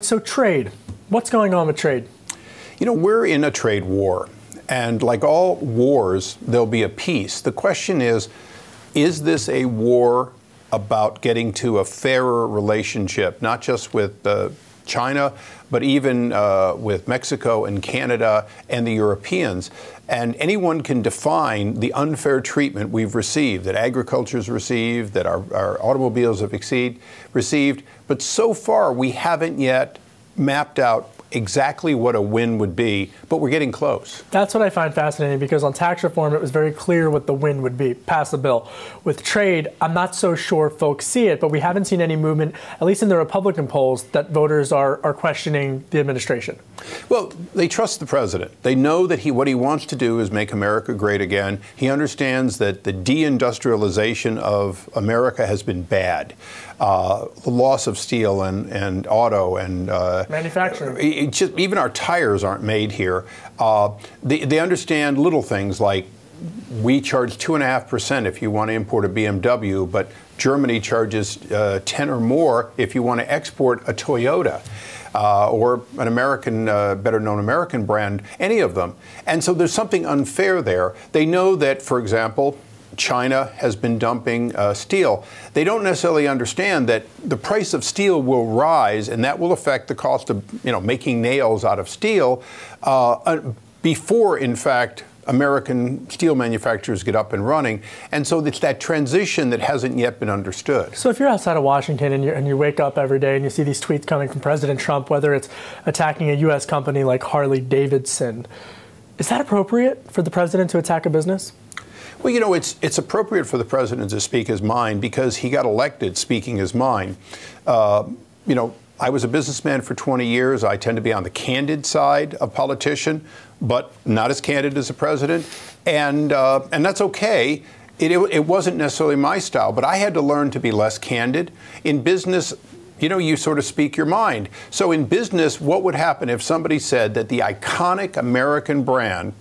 So trade, what's going on with trade? You know, we're in a trade war, and like all wars, there'll be a peace. The question is this a war about getting to a fairer relationship, not just with China, but even with Mexico and Canada and the Europeans? And anyone can define the unfair treatment we've received, that agriculture's received, that our automobiles have received. But so far, we haven't yet mapped out exactly what a win would be, but we're getting close. That's what I find fascinating, because on tax reform, it was very clear what the win would be, pass a bill. With trade, I'm not so sure folks see it, but we haven't seen any movement, at least in the Republican polls, that voters are questioning the administration. Well, they trust the president. They know that what he wants to do is make America great again. He understands that the deindustrialization of America has been bad. The loss of steel and auto and manufacturing. Even our tires aren't made here. They understand little things like we charge 2.5% if you want to import a BMW, but Germany charges 10 or more if you want to export a Toyota. Or an American, better known American brand, any of them. And so there's something unfair there. They know that, for example, China has been dumping steel. They don't necessarily understand that the price of steel will rise, and that will affect the cost of making nails out of steel before, in fact, American steel manufacturers get up and running. And so it's that transition that hasn't yet been understood. So if you're outside of Washington and you wake up every day and you see these tweets coming from President Trump, whether it's attacking a U.S. company like Harley-Davidson, is that appropriate for the president to attack a business? Well, it's appropriate for the president to speak his mind because he got elected speaking his mind. I was a businessman for 20 years. I tend to be on the candid side of politician, but not as candid as the president. And that's okay. It wasn't necessarily my style, but I had to learn to be less candid. In business, you sort of speak your mind. So in business, what would happen if somebody said that the iconic American brand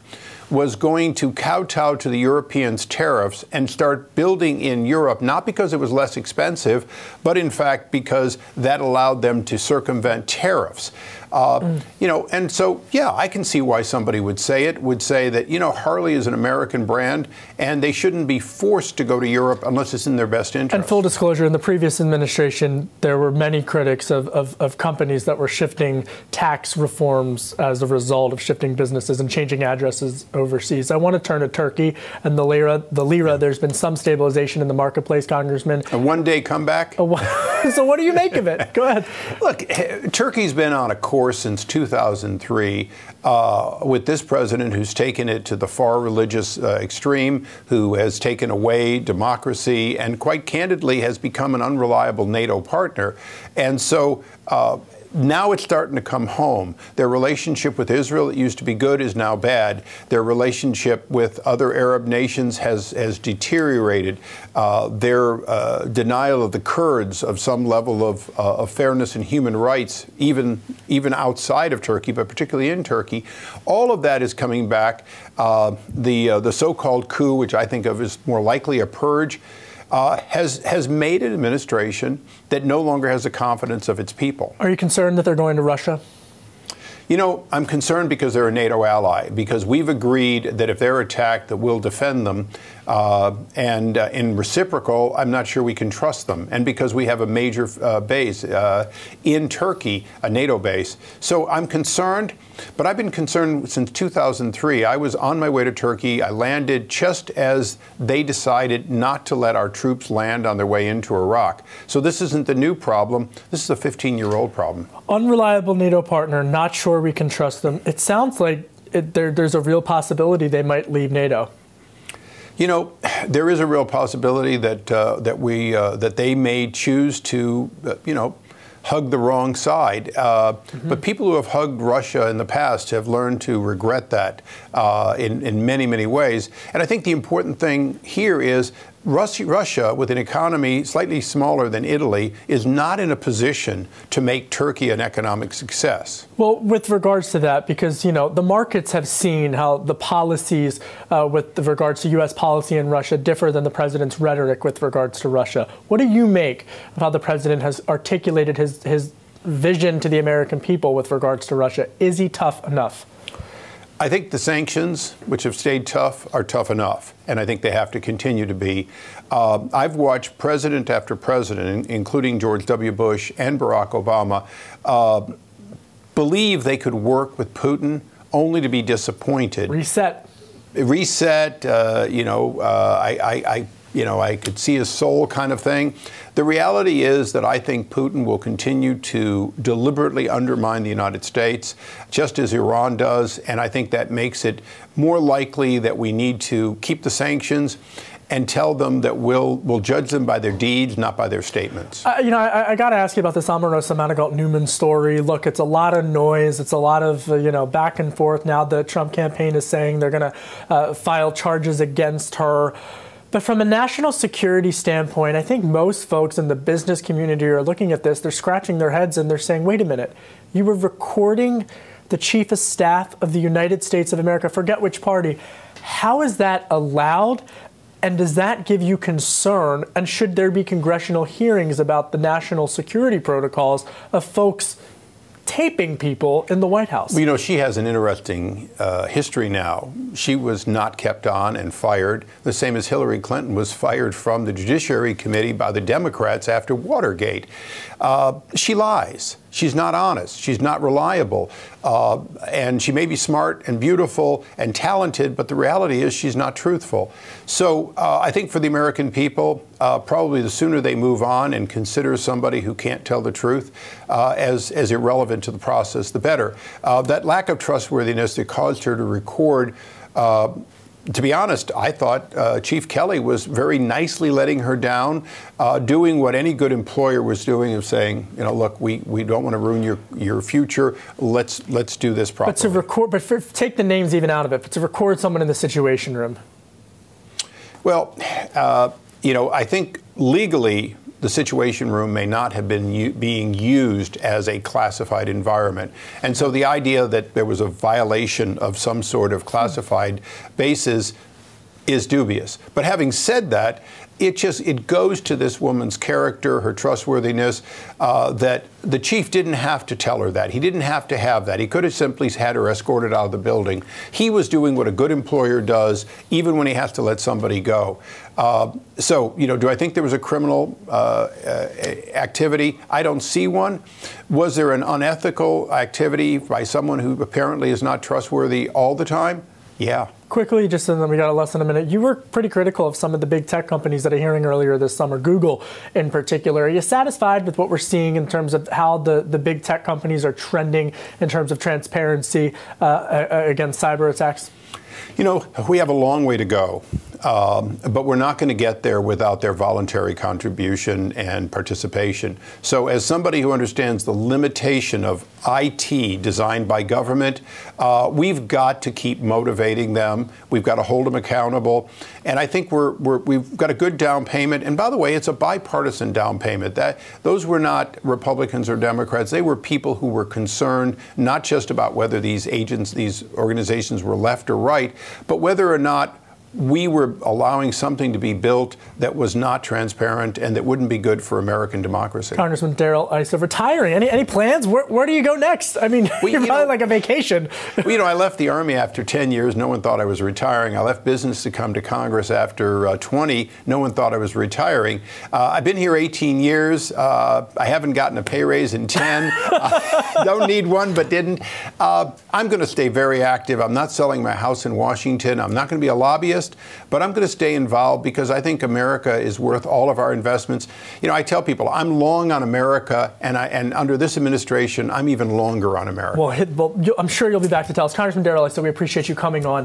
was going to kowtow to the Europeans' tariffs and start building in Europe, not because it was less expensive, but in fact because that allowed them to circumvent tariffs. And so, yeah, I can see why somebody would say that, Harley is an American brand and they shouldn't be forced to go to Europe unless it's in their best interest. And full disclosure, in the previous administration, there were many critics of companies that were shifting tax reforms as a result of shifting businesses and changing addresses overseas. I want to turn to Turkey and the lira. There's been some stabilization in the marketplace, Congressman. A one-day comeback? So what do you make of it? Go ahead. Look, Turkey's been on a course since 2003 with this president who's taken it to the far religious extreme, who has taken away democracy and quite candidly has become an unreliable NATO partner. And so now it's starting to come home. Their relationship with Israel, that used to be good, is now bad. Their relationship with other Arab nations has deteriorated. Their denial of the Kurds of some level of fairness and human rights, even outside of Turkey, but particularly in Turkey, all of that is coming back. The so-called coup, which I think of as more likely a purge, has made an administration that no longer has the confidence of its people. Are you concerned that they're going to Russia? I'm concerned because they're a NATO ally, because we've agreed that if they're attacked, that we'll defend them. And in reciprocal, I'm not sure we can trust them. And because we have a major base in Turkey, a NATO base. So I'm concerned, but I've been concerned since 2003. I was on my way to Turkey. I landed just as they decided not to let our troops land on their way into Iraq. So this isn't the new problem. This is a 15-year-old problem. Unreliable NATO partner, not sure we can trust them. It sounds like there's a real possibility they might leave NATO. There is a real possibility that they may choose to, hug the wrong side. But people who have hugged Russia in the past have learned to regret that in many, many ways. And I think the important thing here is Russia, with an economy slightly smaller than Italy, is not in a position to make Turkey an economic success. Well, with regards to that, because, the markets have seen how the policies with regards to U.S. policy in Russia differ than the president's rhetoric with regards to Russia. What do you make of how the president has articulated his vision to the American people with regards to Russia? Is he tough enough? I think the sanctions, which have stayed tough, are tough enough, and I think they have to continue to be. I've watched president after president, including George W. Bush and Barack Obama, believe they could work with Putin only to be disappointed. Reset. I could see his soul kind of thing. The reality is that I think Putin will continue to deliberately undermine the United States, just as Iran does, and I think that makes it more likely that we need to keep the sanctions and tell them that we'll judge them by their deeds, not by their statements. I got to ask you about this Omarosa Manigault-Newman story. Look, it's a lot of noise. It's a lot of, back and forth. Now the Trump campaign is saying they're going to file charges against her. But from a national security standpoint, I think most folks in the business community are looking at this, they're scratching their heads and they're saying, wait a minute, you were recording the chief of staff of the United States of America, forget which party. How is that allowed? And does that give you concern? And should there be congressional hearings about the national security protocols of folks taping people in the White House? Well, she has an interesting history now. She was not kept on and fired, the same as Hillary Clinton was fired from the Judiciary Committee by the Democrats after Watergate. She lies. She's not honest. She's not reliable. And she may be smart and beautiful and talented, but the reality is she's not truthful. So I think for the American people, probably the sooner they move on and consider somebody who can't tell the truth as irrelevant to the process, the better. That lack of trustworthiness that caused her to record, to be honest, I thought Chief Kelly was very nicely letting her down, doing what any good employer was doing, of saying, look, we don't want to ruin your future. Let's do this properly. But to record, take the names even out of it. But to record someone in the Situation Room. Well, I think legally, the Situation Room may not have been being used as a classified environment. And so the idea that there was a violation of some sort of classified basis is dubious. But having said that, it goes to this woman's character, her trustworthiness, that the chief didn't have to tell her that. He didn't have to have that. He could have simply had her escorted out of the building. He was doing what a good employer does, even when he has to let somebody go. Do I think there was a criminal activity? I don't see one. Was there an unethical activity by someone who apparently is not trustworthy all the time? Yeah. Quickly, just and then we got less than a minute. You were pretty critical of some of the big tech companies that are hearing earlier this summer, Google in particular. Are you satisfied with what we're seeing in terms of how the big tech companies are trending in terms of transparency against cyber attacks? We have a long way to go. But we're not going to get there without their voluntary contribution and participation. So as somebody who understands the limitation of IT designed by government, we've got to keep motivating them. We've got to hold them accountable. And I think we've got a good down payment. And by the way, it's a bipartisan down payment. Those were not Republicans or Democrats. They were people who were concerned not just about whether these organizations were left or right, but whether or not we were allowing something to be built that was not transparent and that wouldn't be good for American democracy. Congressman Darrell Issa, retiring. Any plans? Where do you go next? I mean, you're probably like a vacation. I left the Army after 10 years. No one thought I was retiring. I left business to come to Congress after 20. No one thought I was retiring. I've been here 18 years. I haven't gotten a pay raise in 10. Don't need one, but didn't. I'm going to stay very active. I'm not selling my house in Washington. I'm not going to be a lobbyist. But I'm going to stay involved because I think America is worth all of our investments. I tell people I'm long on America, and under this administration, I'm even longer on America. Well, I'm sure you'll be back to tell us. Congressman Darrell Issa, we appreciate you coming on.